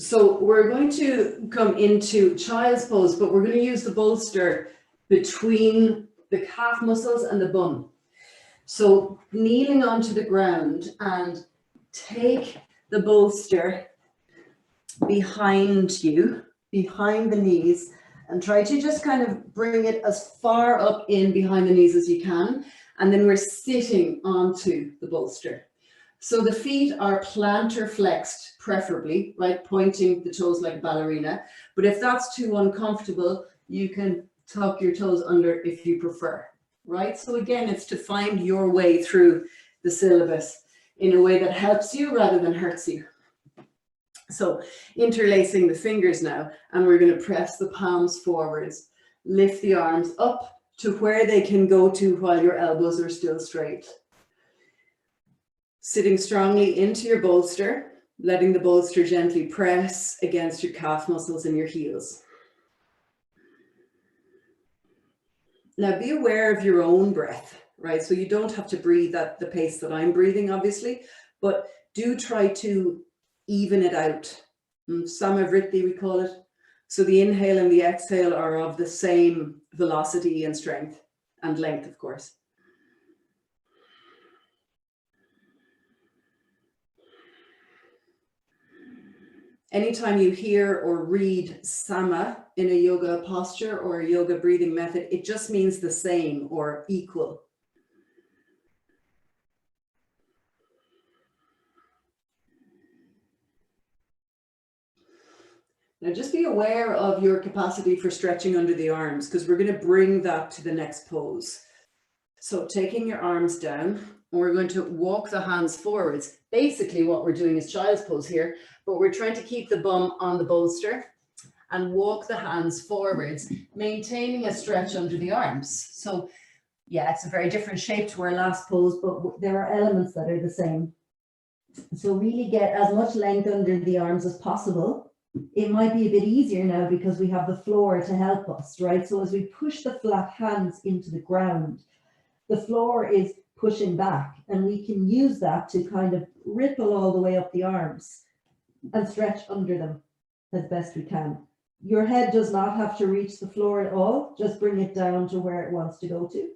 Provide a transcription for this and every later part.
So we're going to come into child's pose, but we're going to use the bolster between the calf muscles and the bum. So kneeling onto the ground and take the bolster behind you, behind the knees, and try to just kind of bring it as far up in behind the knees as you can. And then we're sitting onto the bolster. So the feet are plantar flexed, preferably, right? Pointing the toes like a ballerina. But if that's too uncomfortable, you can tuck your toes under if you prefer, right? So again, it's to find your way through the syllabus in a way that helps you rather than hurts you. So interlacing the fingers now, and we're going to press the palms forwards, lift the arms up to where they can go to while your elbows are still straight. Sitting strongly into your bolster, letting the bolster gently press against your calf muscles and your heels. Now be aware of your own breath, right? So you don't have to breathe at the pace that I'm breathing, obviously, but do try to even it out. Samavritti, we call it. So the inhale and the exhale are of the same velocity and strength and length, of course. Anytime you hear or read sama in a yoga posture or a yoga breathing method, it just means the same or equal. Now just be aware of your capacity for stretching under the arms, because we're going to bring that to the next pose. So taking your arms down, and we're going to walk the hands forwards. Basically what we're doing is child's pose here, but we're trying to keep the bum on the bolster and walk the hands forwards, maintaining a stretch under the arms. So yeah, it's a very different shape to our last pose, but there are elements that are the same. So really get as much length under the arms as possible. It might be a bit easier now because we have the floor to help us, right? So as we push the flat hands into the ground, the floor is pushing back, and we can use that to kind of ripple all the way up the arms and stretch under them as best we can. Your head does not have to reach the floor at all. Just bring it down to where it wants to go to.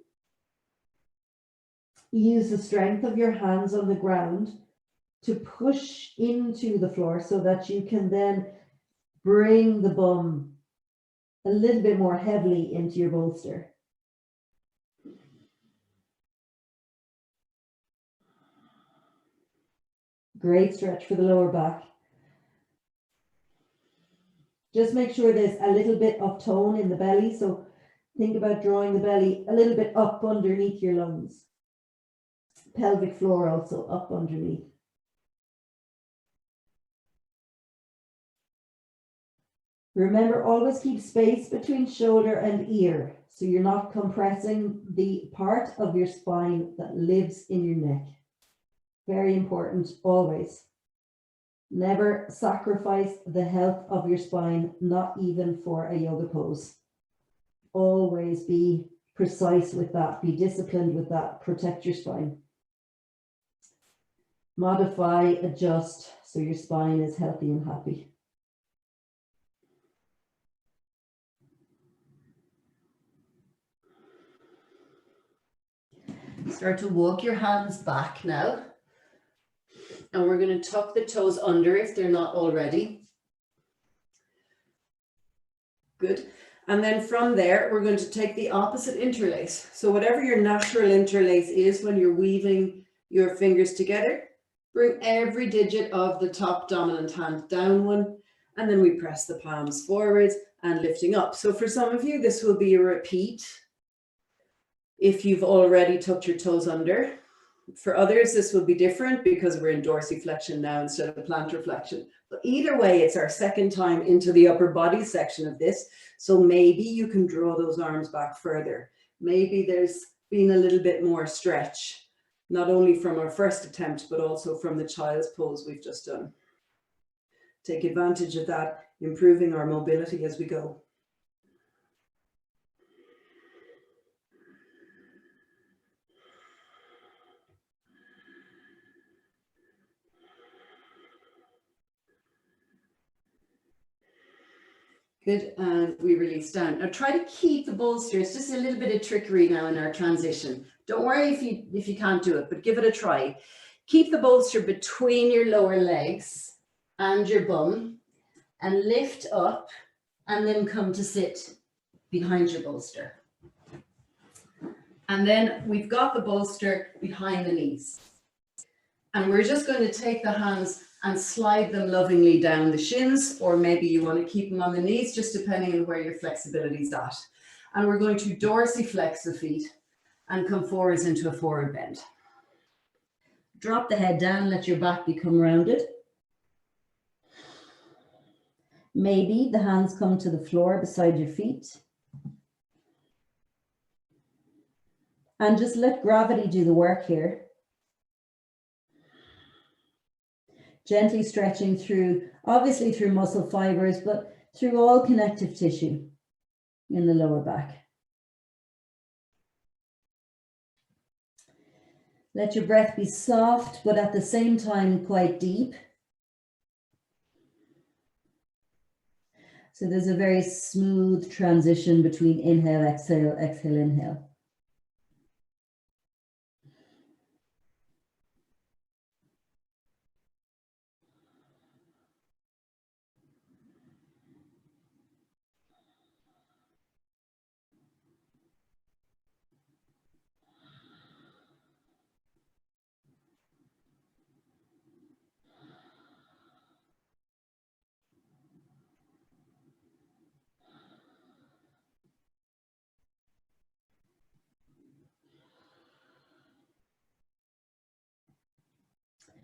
Use the strength of your hands on the ground to push into the floor so that you can then bring the bum a little bit more heavily into your bolster. Great stretch for the lower back. Just make sure there's a little bit of tone in the belly. So think about drawing the belly a little bit up underneath your lungs. Pelvic floor also up underneath. Remember, always keep space between shoulder and ear, so you're not compressing the part of your spine that lives in your neck. Very important, always. Never sacrifice the health of your spine, not even for a yoga pose. Always be precise with that, be disciplined with that, protect your spine. Modify, adjust, so your spine is healthy and happy. Start to walk your hands back now. And we're going to tuck the toes under if they're not already. Good. And then from there, we're going to take the opposite interlace. So whatever your natural interlace is when you're weaving your fingers together, bring every digit of the top dominant hand down one, and then we press the palms forwards and lifting up. So for some of you, this will be a repeat if you've already tucked your toes under. For others, this will be different because we're in dorsiflexion now instead of plantar flexion. But either way, it's our second time into the upper body section of this. So maybe you can draw those arms back further. Maybe there's been a little bit more stretch, not only from our first attempt, but also from the child's pose we've just done. Take advantage of that, improving our mobility as we go. Good, and we release down. Now try to keep the bolster. It's just a little bit of trickery now in our transition. Don't worry if you can't do it, but give it a try. Keep the bolster between your lower legs and your bum and lift up and then come to sit behind your bolster. And then we've got the bolster behind the knees. And we're just going to take the hands and slide them lovingly down the shins, or maybe you want to keep them on the knees, just depending on where your flexibility is at. And we're going to dorsiflex the feet and come forwards into a forward bend. Drop the head down, let your back become rounded. Maybe the hands come to the floor beside your feet. And just let gravity do the work here. Gently stretching through, obviously through muscle fibers, but through all connective tissue in the lower back. Let your breath be soft, but at the same time quite deep. So there's a very smooth transition between inhale, exhale, exhale, inhale.